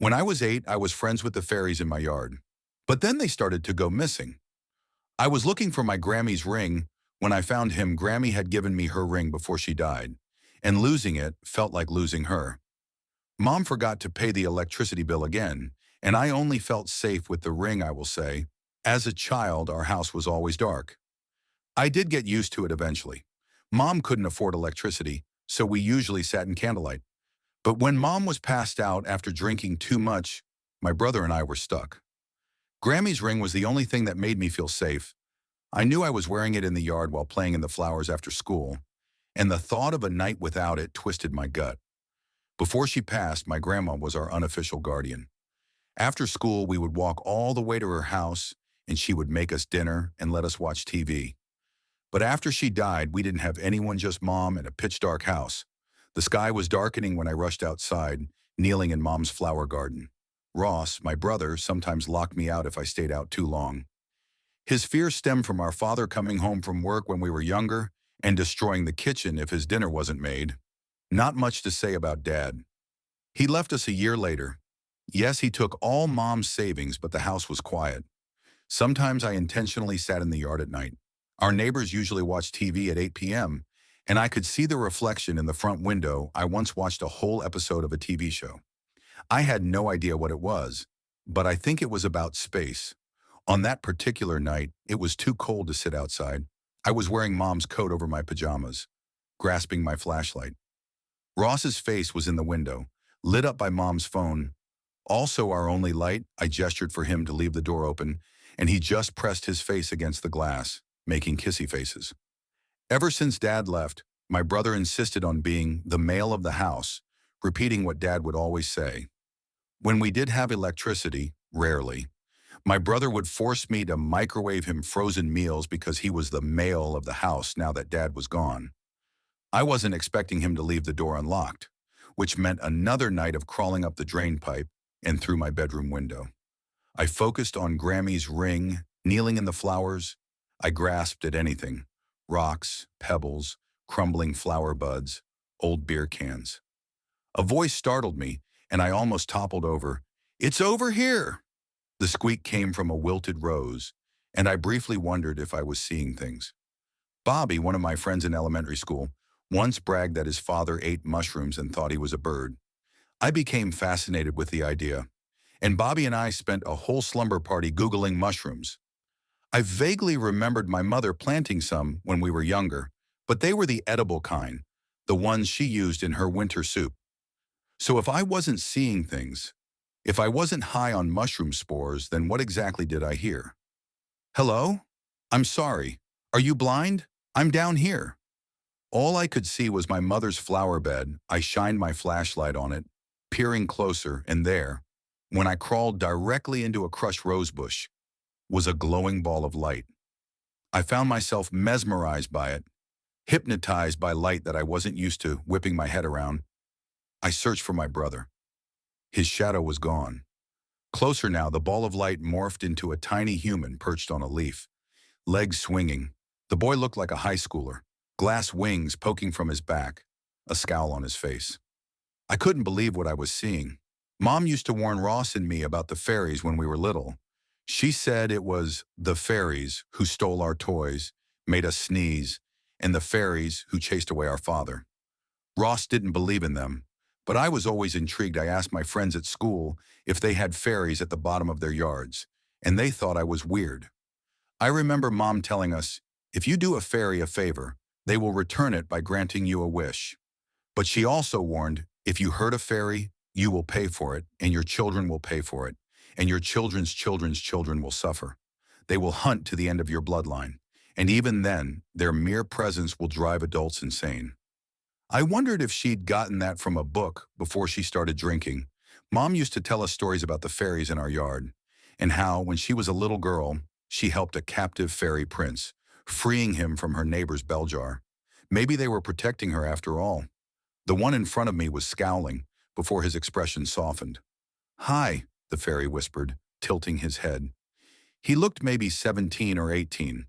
When I was 8, I was friends with the fairies in my yard. But then they started to go missing. I was looking for my Grammy's ring when I found him. Grammy had given me her ring before she died, and losing it felt like losing her. Mom forgot to pay the electricity bill again, and I only felt safe with the ring, I will say. As a child, our house was always dark. I did get used to it eventually. Mom couldn't afford electricity, so we usually sat in candlelight. But when Mom was passed out after drinking too much, my brother and I were stuck. Grammy's ring was the only thing that made me feel safe. I knew I was wearing it in the yard while playing in the flowers after school, and the thought of a night without it twisted my gut. Before she passed, my grandma was our unofficial guardian. After school, we would walk all the way to her house, and she would make us dinner and let us watch TV. But after she died, we didn't have anyone, just Mom and a pitch-dark house. The sky was darkening when I rushed outside, kneeling in Mom's flower garden. Ross, my brother, sometimes locked me out if I stayed out too long. His fears stemmed from our father coming home from work when we were younger and destroying the kitchen if his dinner wasn't made. Not much to say about Dad. He left us a year later. Yes, he took all Mom's savings, but the house was quiet. Sometimes I intentionally sat in the yard at night. Our neighbors usually watched TV at 8 p.m., and I could see the reflection in the front window. I once watched a whole episode of a TV show. I had no idea what it was, but I think it was about space. On that particular night, it was too cold to sit outside. I was wearing Mom's coat over my pajamas, grasping my flashlight. Ross's face was in the window, lit up by Mom's phone. Also our only light. I gestured for him to leave the door open, and he just pressed his face against the glass, making kissy faces. Ever since Dad left, my brother insisted on being the male of the house, repeating what Dad would always say. When we did have electricity, rarely, my brother would force me to microwave him frozen meals because he was the male of the house now that Dad was gone. I wasn't expecting him to leave the door unlocked, which meant another night of crawling up the drain pipe and through my bedroom window. I focused on Grammy's ring, kneeling in the flowers. I grasped at anything: rocks, pebbles, crumbling flower buds, old beer cans. A voice startled me, and I almost toppled over. "It's over here!" The squeak came from a wilted rose, and I briefly wondered if I was seeing things. Bobby, one of my friends in elementary school, once bragged that his father ate mushrooms and thought he was a bird. I became fascinated with the idea, and Bobby and I spent a whole slumber party Googling mushrooms. I vaguely remembered my mother planting some when we were younger, but they were the edible kind, the ones she used in her winter soup. So if I wasn't seeing things, if I wasn't high on mushroom spores, then what exactly did I hear? "Hello? I'm sorry. Are you blind? I'm down here." All I could see was my mother's flower bed. I shined my flashlight on it, peering closer, and there, when I crawled directly into a crushed rose bush, was a glowing ball of light. I found myself mesmerized by it, hypnotized by light that I wasn't used to whipping my head around. I searched for my brother. His shadow was gone. Closer now, the ball of light morphed into a tiny human perched on a leaf, legs swinging. The boy looked like a high schooler, glass wings poking from his back, a scowl on his face. I couldn't believe what I was seeing. Mom used to warn Ross and me about the fairies when we were little. She said it was the fairies who stole our toys, made us sneeze, and the fairies who chased away our father. Ross didn't believe in them, but I was always intrigued. I asked my friends at school if they had fairies at the bottom of their yards, and they thought I was weird. I remember Mom telling us, if you do a fairy a favor, they will return it by granting you a wish. But she also warned, if you hurt a fairy, you will pay for it, and your children will pay for it, and your children's children's children will suffer. They will hunt to the end of your bloodline, and even then, their mere presence will drive adults insane. I wondered if she'd gotten that from a book before she started drinking. Mom used to tell us stories about the fairies in our yard, and how, when she was a little girl, she helped a captive fairy prince, freeing him from her neighbor's bell jar. Maybe they were protecting her after all. The one in front of me was scowling before his expression softened. "Hi," the fairy whispered, tilting his head. He looked maybe 17 or 18,